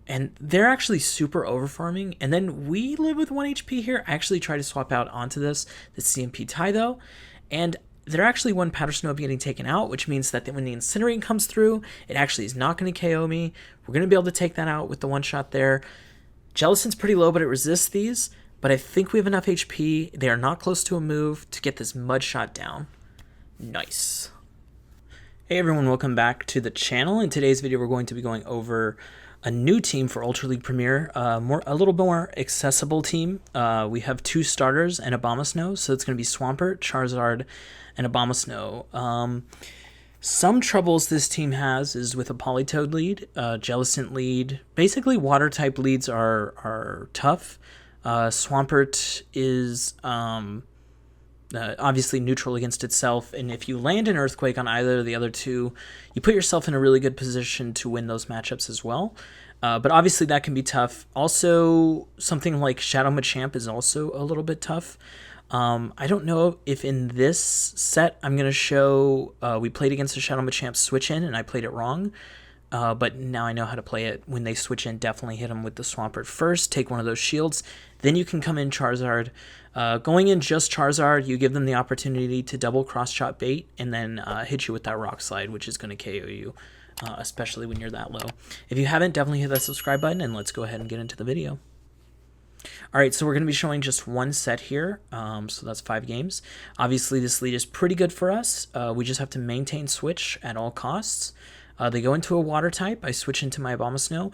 And they're actually super over farming. And then we live with 1 HP here. I actually try to swap out onto the CMP tie though. And they're actually one powder snow of getting taken out, which means that when the incinerating comes through, it actually is not going to KO me. We're going to be able to take that out with the one shot there. Jellicin's pretty low, but it resists these. But I think we have enough HP. They are not close to a move to get this mud shot down. Nice. Hey everyone, welcome back to the channel. In today's video, we're going to be going over a new team for Ultra League Premier, a little more accessible team. We have 2 starters and Abomasnow, so it's going to be Swampert, Charizard, and Abomasnow. Some troubles this team has is with a Politoed lead, Jellicent lead. Basically, water type leads are tough. Swampert is obviously neutral against itself, and if you land an Earthquake on either of the other two, you put yourself in a really good position to win those matchups as well. But obviously that can be tough. Also, something like Shadow Machamp is also a little bit tough. I don't know if in this set I'm going to show, we played against a Shadow Machamp switch in, and I played it wrong. But now I know how to play it. When they switch in, definitely hit them with the Swampert first, take one of those shields, then you can come in Charizard. Going in just Charizard, you give them the opportunity to double cross-shot bait and then hit you with that Rock Slide, which is going to KO you, especially when you're that low. If you haven't, definitely hit that subscribe button, and let's go ahead and get into the video. Alright, so we're going to be showing just one set here, so that's 5 games. Obviously, this lead is pretty good for us. We just have to maintain switch at all costs. They go into a water type. I switch into my Abomasnow.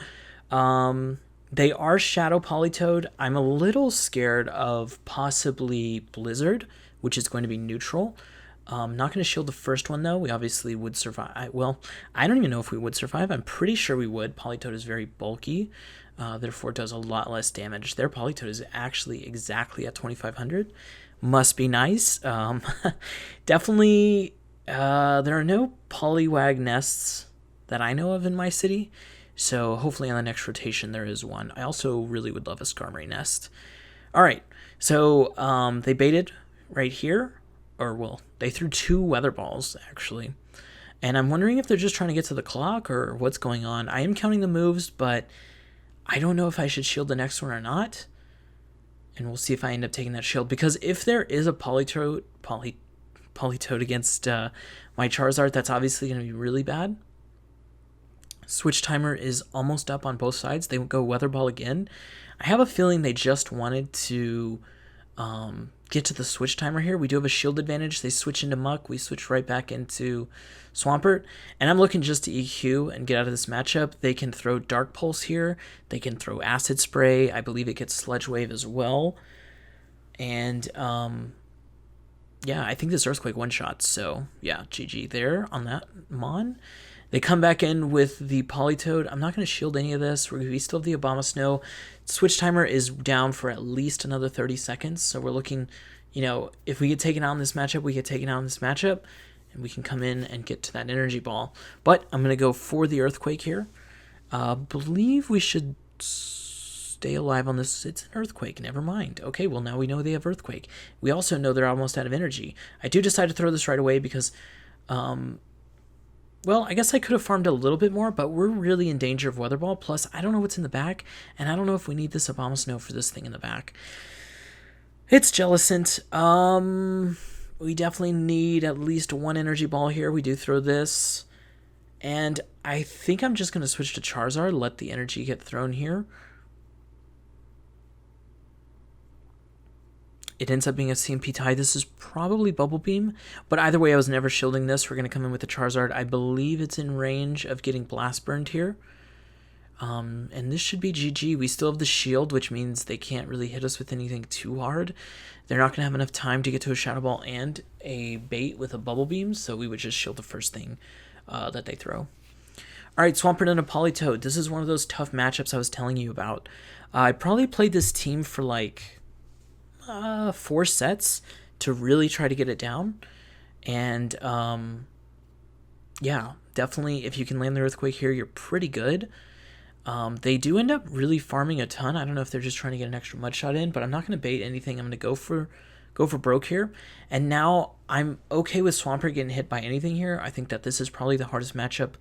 They are Shadow Politoed. I'm a little scared of possibly Blizzard, which is going to be neutral. Not going to shield the first one, though. We obviously would survive. Well, I don't even know if we would survive. I'm pretty sure we would. Politoed is very bulky, therefore does a lot less damage. Their Politoed is actually exactly at 2,500. Must be nice. Definitely, there are no Poliwag nests that I know of in my city, so hopefully on the next rotation there is one. I also really would love a Skarmory nest. Alright, so they baited right here, or well, they threw 2 weather balls actually, and I'm wondering if they're just trying to get to the clock or what's going on. I am counting the moves, but I don't know if I should shield the next one or not, and we'll see if I end up taking that shield, because if there is a Politoed against my Charizard, that's obviously going to be really bad. Switch timer is almost up on both sides. They go Weather Ball again. I have a feeling they just wanted to get to the switch timer here. We do have a shield advantage. They switch into Muck. We switch right back into Swampert. And I'm looking just to EQ and get out of this matchup. They can throw Dark Pulse here. They can throw Acid Spray. I believe it gets Sludge Wave as well. And yeah, I think this Earthquake one-shot. So yeah, GG there on that Mon. They come back in with the Politoed. I'm not going to shield any of this. We still have the Abomasnow. Switch timer is down for at least another 30 seconds. So we're looking, you know, if we get taken out in this matchup, we get taken out in this matchup. And we can come in and get to that energy ball. But I'm going to go for the Earthquake here. Believe we should stay alive on this. It's an Earthquake. Never mind. Okay, well, now we know they have Earthquake. We also know they're almost out of energy. I do decide to throw this right away because well, I guess I could have farmed a little bit more, but we're really in danger of Weather Ball. Plus, I don't know what's in the back, and I don't know if we need this Abomasnow for this thing in the back. It's Jellicent. We definitely need at least 1 energy ball here. We do throw this, and I think I'm just going to switch to Charizard, let the energy get thrown here. It ends up being a CMP tie. This is probably Bubble Beam, but either way, I was never shielding this. We're going to come in with the Charizard. I believe it's in range of getting Blast Burned here. And this should be GG. We still have the shield, which means they can't really hit us with anything too hard. They're not going to have enough time to get to a Shadow Ball and a bait with a Bubble Beam, so we would just shield the first thing that they throw. Alright, Swampert and a Politoed. This is one of those tough matchups I was telling you about. I probably played this team for like 4 sets to really try to get it down, and yeah, definitely if you can land the Earthquake here, you're pretty good. They do end up really farming a ton. I don't know if they're just trying to get an extra mud shot in, but I'm not going to bait anything. I'm going to go for broke here, and now I'm okay with Swampert getting hit by anything here. I think that this is probably the hardest matchup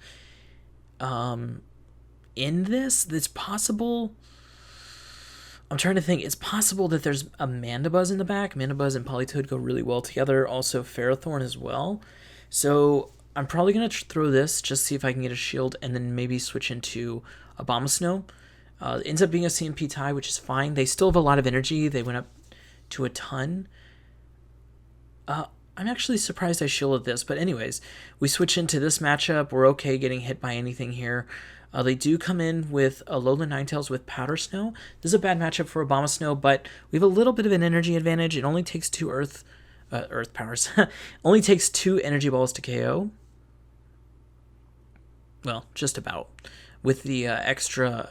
in this. It's possible. I'm trying to think. It's possible that there's a Mandibuzz in the back. Mandibuzz and Politoed go really well together. Also Ferrothorn as well. So I'm probably going to throw this, just see if I can get a shield, and then maybe switch into Abomasnow. It ends up being a CMP tie, which is fine. They still have a lot of energy. They went up to a ton. I'm actually surprised I shielded this, but anyways, we switch into this matchup. We're okay getting hit by anything here. They do come in with a Alolan Ninetales with Powder Snow. This is a bad matchup for Abomasnow, but we have a little bit of an energy advantage. It only takes 2 Earth powers. Only takes 2 energy balls to KO. Well, just about. With the extra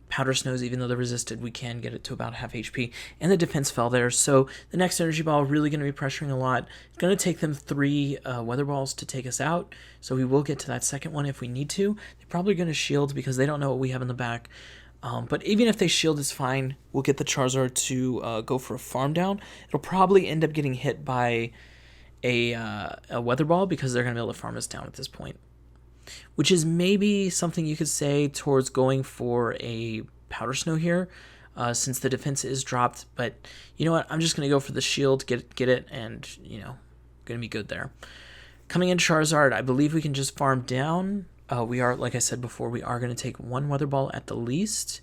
Powder Snows, even though they're resisted, we can get it to about half HP. And the defense fell there, so the next energy ball really going to be pressuring a lot. It's going to take them 3 weather balls to take us out, so we will get to that second one if we need to. They're probably going to shield because they don't know what we have in the back. But even if they shield, it's fine. We'll get the Charizard to go for a farm down. It'll probably end up getting hit by a weather ball because they're going to be able to farm us down at this point. Which is maybe something you could say towards going for a Powder Snow here, since the defense is dropped. But you know what? I'm just going to go for the shield, get it, and, you know, going to be good there. Coming in Charizard, I believe we can just farm down. We are, like I said before, we are going to take 1 Weather Ball at the least.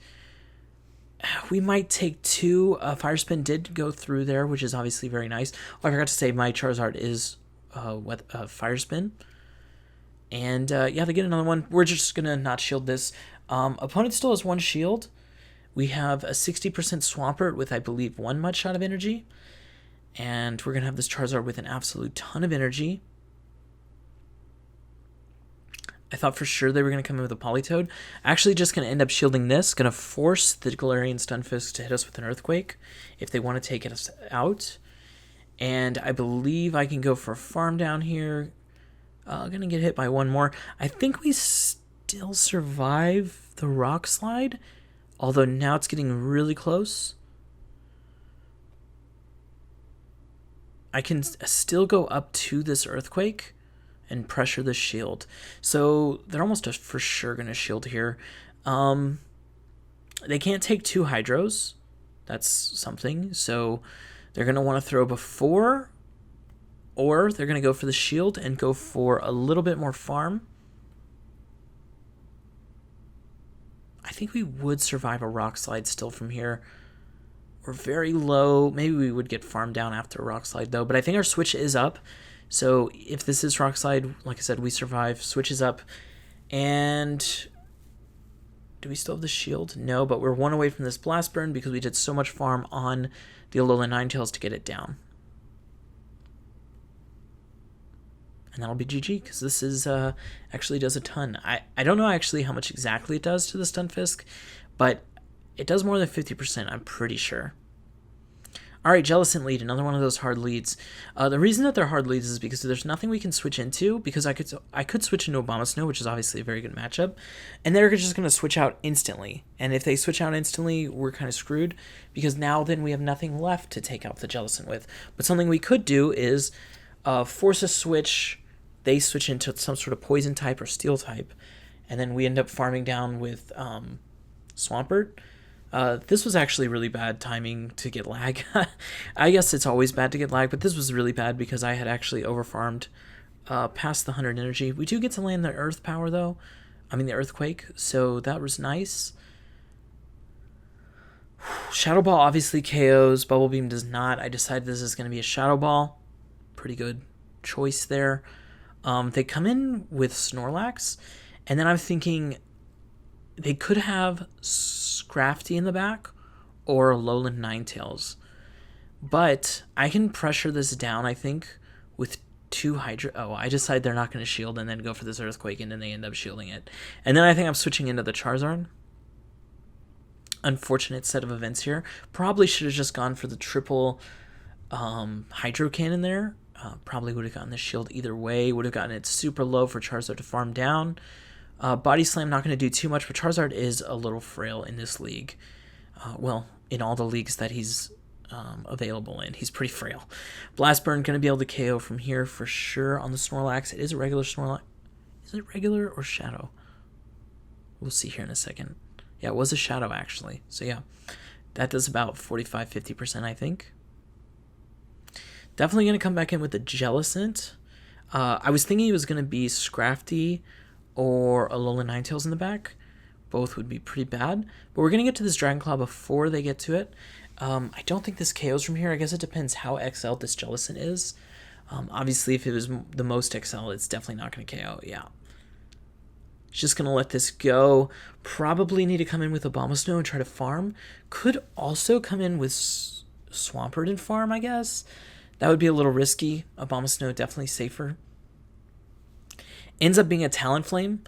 We might take 2. Fire Spin did go through there, which is obviously very nice. Oh, I forgot to say my Charizard is Fire Spin. And yeah, they get another one. We're just going to not shield this. Opponent still has 1 shield. We have a 60% Swampert with, I believe, 1 Mudshot of energy. And we're going to have this Charizard with an absolute ton of energy. I thought for sure they were going to come in with a Politoed. Actually just going to end up shielding this. Going to force the Galarian Stunfisk to hit us with an Earthquake if they want to take us out. And I believe I can go for a farm down here. Gonna get hit by 1 more. I think we still survive the Rock Slide, although now it's getting really close. I can still go up to this Earthquake and pressure the shield. So they're almost for sure gonna shield here. They can't take 2 Hydros. That's something. So they're gonna want to throw before, or they're going to go for the shield and go for a little bit more farm. I think we would survive a Rock Slide still from here. We're very low. Maybe we would get farmed down after a Rock Slide, though. But I think our switch is up. So if this is Rock Slide, like I said, we survive. Switch is up. And do we still have the shield? No, but we're 1 away from this Blast Burn because we did so much farm on the Alolan Ninetales to get it down. And that'll be GG, because this is actually does a ton. I don't know actually how much exactly it does to the Stunfisk, but it does more than 50%, I'm pretty sure. Alright, Jellicent lead, another one of those hard leads. The reason that they're hard leads is because there's nothing we can switch into, because I could switch into Abomasnow, which is obviously a very good matchup, and they're just going to switch out instantly. And if they switch out instantly, we're kind of screwed, because now then we have nothing left to take out the Jellicent with. But something we could do is force a switch. They switch into some sort of poison type or steel type, and then we end up farming down with Swampert. This was actually really bad timing to get lag. I guess it's always bad to get lag, but this was really bad because I had actually overfarmed past the 100 energy. We do get to land the Earth Power, though. I mean, the Earthquake, so that was nice. Shadow Ball obviously KOs. Bubble Beam does not. I decided this is going to be a Shadow Ball. Pretty good choice there. They come in with Snorlax, and then I'm thinking they could have Scrafty in the back or Alolan Ninetales. But I can pressure this down, I think, with 2 Hydro... Oh, I decide they're not going to shield and then go for this Earthquake, and then they end up shielding it. And then I think I'm switching into the Charizard. Unfortunate set of events here. Probably should have just gone for the triple Hydro Cannon there. Probably would have gotten the shield either way. Would have gotten it super low for Charizard to farm down. Body Slam not going to do too much, but Charizard is a little frail in this league. Well, in all the leagues that he's available in, he's pretty frail. Blast Burn going to be able to KO from here for sure on the Snorlax. It is a regular Snorlax. Is it regular or Shadow? We'll see here in a second. Yeah, it was a shadow actually. So yeah, that does about 45-50%, I think. Definitely going to come back in with the Jellicent. I was thinking it was going to be Scrafty or Alolan Ninetales in the back. Both would be pretty bad. But we're going to get to this Dragon Claw before they get to it. I don't think this KOs from here. I guess it depends how XL this Jellicent is. Obviously, if it was the most XL, it's definitely not going to KO. Yeah. Just going to let this go. Probably need to come in with Abomasnow and try to farm. Could also come in with Swampert and farm, I guess. That would be a little risky. Abomasnow definitely safer. Ends up being a Talonflame,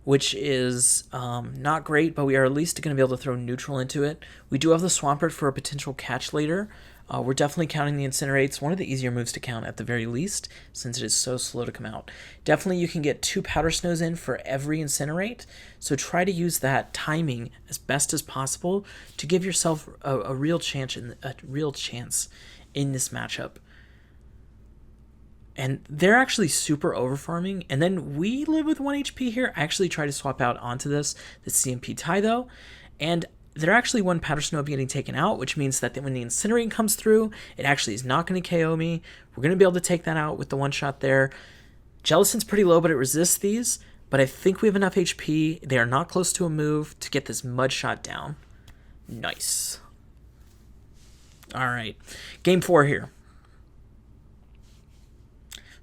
which is not great, but we are at least going to be able to throw neutral into it. We do have the Swampert for a potential catch later. We're definitely counting the Incinerates, one of the easier moves to count at the very least, since it is so slow to come out. Definitely you can get 2 Powder Snows in for every Incinerate, so try to use that timing as best as possible to give yourself a real chance in this matchup. And they're actually super over farming. And then we live with 1 HP here. I actually try to swap out onto the CMP tie though. And they're actually 1 Powder Snow getting taken out, which means that when the Incinerate comes through, it actually is not going to KO me. We're going to be able to take that out with the 1 shot there. Jellicent's pretty low, but it resists these. But I think we have enough HP. They are not close to a move to get this Mud Shot down. Nice. All right. Game 4 here.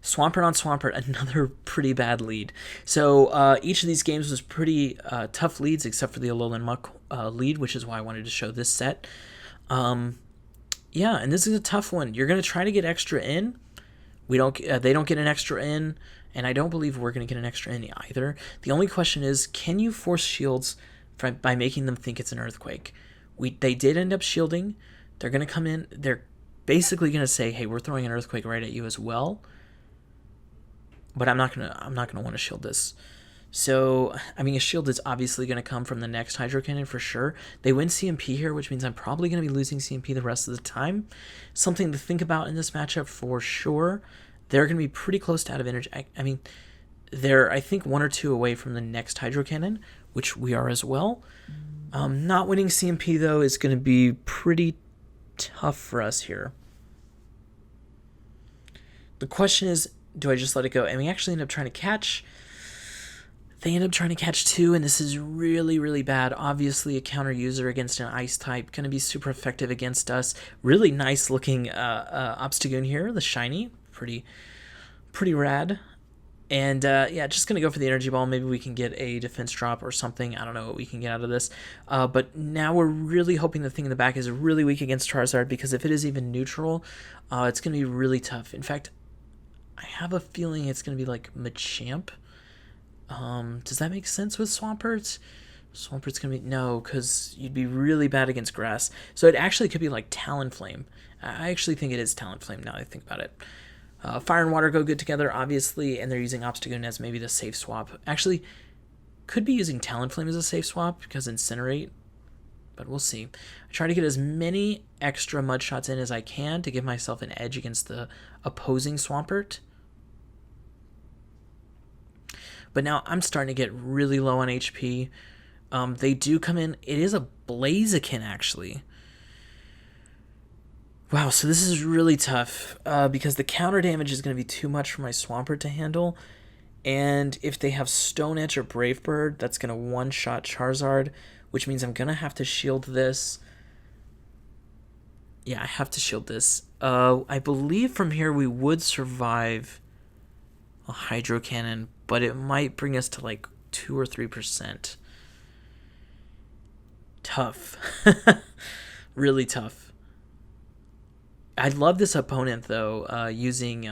Swampert on Swampert, another pretty bad lead. So each of these games was pretty tough leads, except for the Alolan Muck lead, which is why I wanted to show this set. Yeah, and this is a tough one. You're going to try to get extra in. They don't get an extra in, and I don't believe we're going to get an extra in either. The only question is, can you force shields by making them think it's an Earthquake? They did end up shielding. They're going to come in. They're basically going to say, hey, we're throwing an Earthquake right at you as well. But I'm not gonna want to shield this. So, I mean, a shield is obviously going to come from the next Hydro Cannon for sure. They win CMP here, which means I'm probably going to be losing CMP the rest of the time. Something to think about in this matchup for sure. They're going to be pretty close to out of energy. I mean, they're, I think, 1 or 2 away from the next Hydro Cannon, which we are as well. Not winning CMP, though, is going to be pretty tough for us here. The question is, do I just let it go? And we actually end up trying to catch. They end up trying to catch 2, and this is really, really bad. Obviously, a counter user against an ice type. Going to be super effective against us. Really nice looking Obstagoon here, the shiny. Pretty rad. And yeah, just going to go for the energy ball. Maybe we can get a defense drop or something. I don't know what we can get out of this. But now we're really hoping the thing in the back is really weak against Charizard, because if it is even neutral, it's going to be really tough. In fact, I have a feeling it's going to be like Machamp. Does that make sense with Swampert? Swampert's going to be... No, because you'd be really bad against grass. So it actually could be like Talonflame. I actually think it is Talonflame now that I think about it. Fire and Water go good together, obviously, and they're using Obstagoon as maybe the safe swap. Actually, could be using Talonflame as a safe swap because Incinerate, but we'll see. I try to get as many extra Mud Shots in as I can to give myself an edge against the opposing Swampert. But now I'm starting to get really low on HP. They do come in. It is a Blaziken, actually. Wow, so this is really tough because the counter damage is going to be too much for my Swampert to handle. And if they have Stone Edge or Brave Bird, that's going to one-shot Charizard, which means I'm going to have to shield this. Yeah, I have to shield this. I believe from here we would survive a Hydro Cannon, but it might bring us to like 2 or 3%. Tough. Really tough. I love this opponent, though, using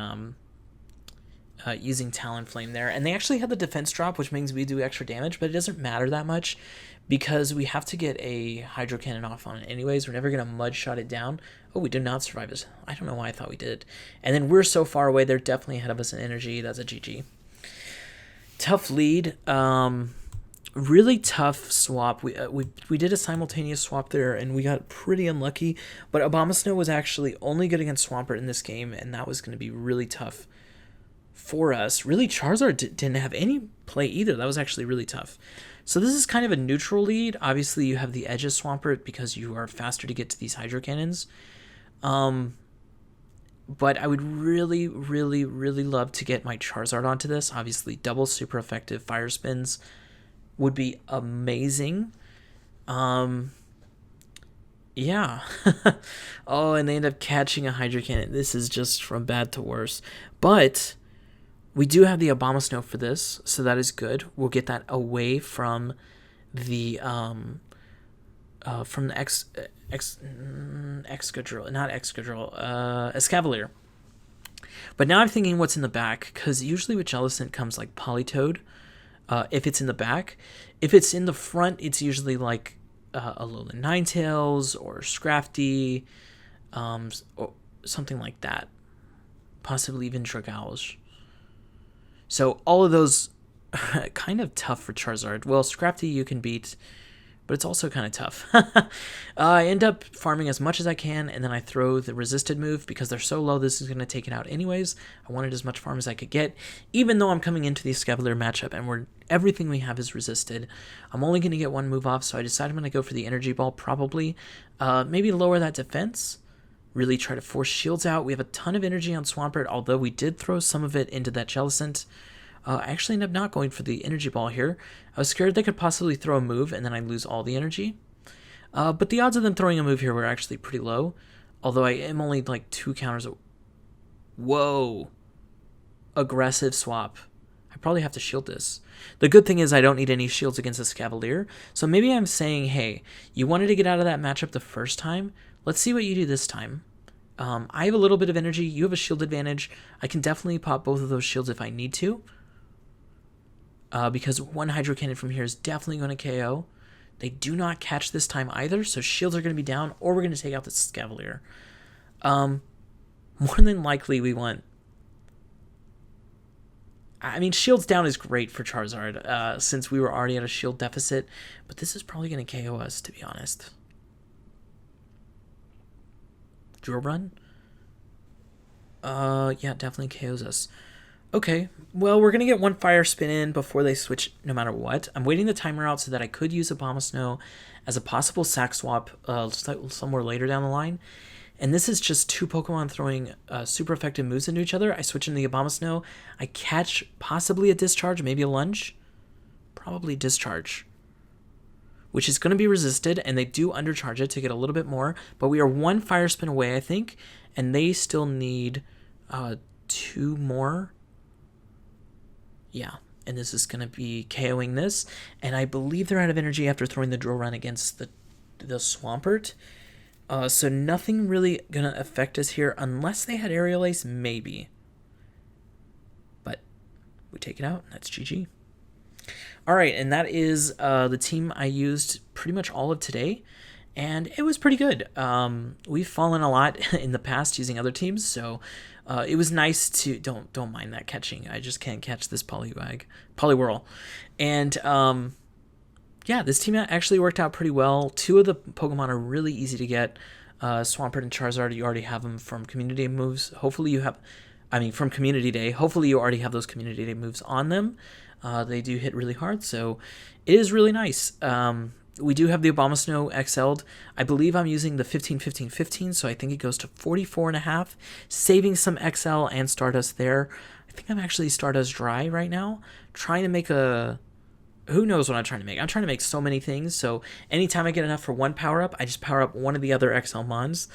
Talonflame there. And they actually had the defense drop, which means we do extra damage, but it doesn't matter that much because we have to get a Hydro Cannon off on it anyways. We're never going to Mud Shot it down. Oh, we did not survive this. I don't know why I thought we did. And then we're so far away. They're definitely ahead of us in energy. That's a GG. Tough lead. Really tough swap. We did a simultaneous swap there, and we got pretty unlucky. But Abomasnow was actually only good against Swampert in this game, and that was going to be really tough for us. Really, Charizard didn't have any play either. That was actually really tough. So this is kind of a neutral lead. Obviously, you have the edge of Swampert because you are faster to get to these Hydro Cannons. But I would really, really, really love to get my Charizard onto this. Obviously, double super effective fire spins would be amazing. Yeah. Oh, and they end up catching a Hydro Cannon. This is just from bad to worse. But we do have the Abomasnow for this, so that is good. We'll get that away from the Escavalier. But now I'm thinking what's in the back, because usually with Jellicent comes like Politoed, if it's in the back. If it's in the front, it's usually like Alolan Ninetales or Scrafty, or something like that. Possibly even Dragouge. So all of those are kind of tough for Charizard. Well, Scrafty you can beat, but it's also kind of tough. I end up farming as much as I can, and then I throw the resisted move because they're so low. This is going to take it out anyways. I wanted as much farm as I could get, even though I'm coming into the Escavalier matchup, and everything we have is resisted. I'm only going to get one move off, so I decided I'm going to go for the Energy Ball, probably. Maybe lower that defense. Really try to force shields out. We have a ton of energy on Swampert, although we did throw some of it into that Jellicent. I actually ended up not going for the Energy Ball here. I was scared they could possibly throw a move and then I'd lose all the energy. But the odds of them throwing a move here were actually pretty low, although I am only like 2 counters. Whoa. Aggressive swap. I probably have to shield this. The good thing is I don't need any shields against this Cavalier, so maybe I'm saying, hey, you wanted to get out of that matchup the first time. Let's see what you do this time. I have a little bit of energy. You have a shield advantage. I can definitely pop both of those shields if I need to. Because one Hydro Cannon from here is definitely going to KO. They do not catch this time either, so shields are going to be down, or we're going to take out this Cavalier. More than likely we want... I mean, shields down is great for Charizard, since we were already at a shield deficit, but this is probably going to KO us, to be honest. Drill Run? Yeah, definitely KOs us. Okay, well, we're going to get one Fire Spin in before they switch no matter what. I'm waiting the timer out so that I could use Abomasnow as a possible sack swap somewhere later down the line. And this is just 2 Pokemon throwing super effective moves into each other. I switch into the Abomasnow. I catch possibly a Discharge, maybe a Lunge. Probably Discharge, which is going to be resisted, and they do undercharge it to get a little bit more. But we are 1 Fire Spin away, I think, and they still need 2 more. Yeah, and this is going to be KOing this. And I believe they're out of energy after throwing the Drill Run against the Swampert. So nothing really going to affect us here unless they had Aerial Ace, maybe. But we take it out, and that's GG. All right, and that is the team I used pretty much all of today, and it was pretty good. We've fallen a lot in the past using other teams, so it was nice to... Don't mind that catching. I just can't catch this Poliwhirl. And yeah, this team actually worked out pretty well. 2 of the Pokemon are really easy to get. Swampert and Charizard, you already have them from Community Day moves. Hopefully you have... from Community Day. Hopefully you already have those Community Day moves on them. They do hit really hard, so it is really nice. We do have the Abomasnow XL'd. I believe I'm using the 15-15-15, so I think it goes to 44.5, saving some XL and Stardust there. I think I'm actually Stardust Dry right now, trying to make a... Who knows what I'm trying to make? I'm trying to make so many things, so anytime I get enough for one power-up, I just power up one of the other XL Mons,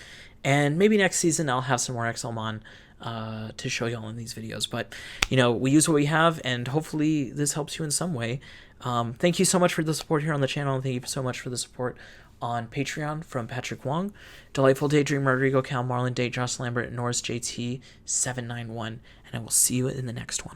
and maybe next season I'll have some more XL Mon to show y'all in these videos. But, you know, we use what we have, and hopefully this helps you in some way. Thank you so much for the support here on the channel, and thank you so much for the support on Patreon from Patrick Wong, Delightful Daydream, Rodrigo, Cal, Marlon Day, Josh Lambert, Norris JT 791, and I will see you in the next one.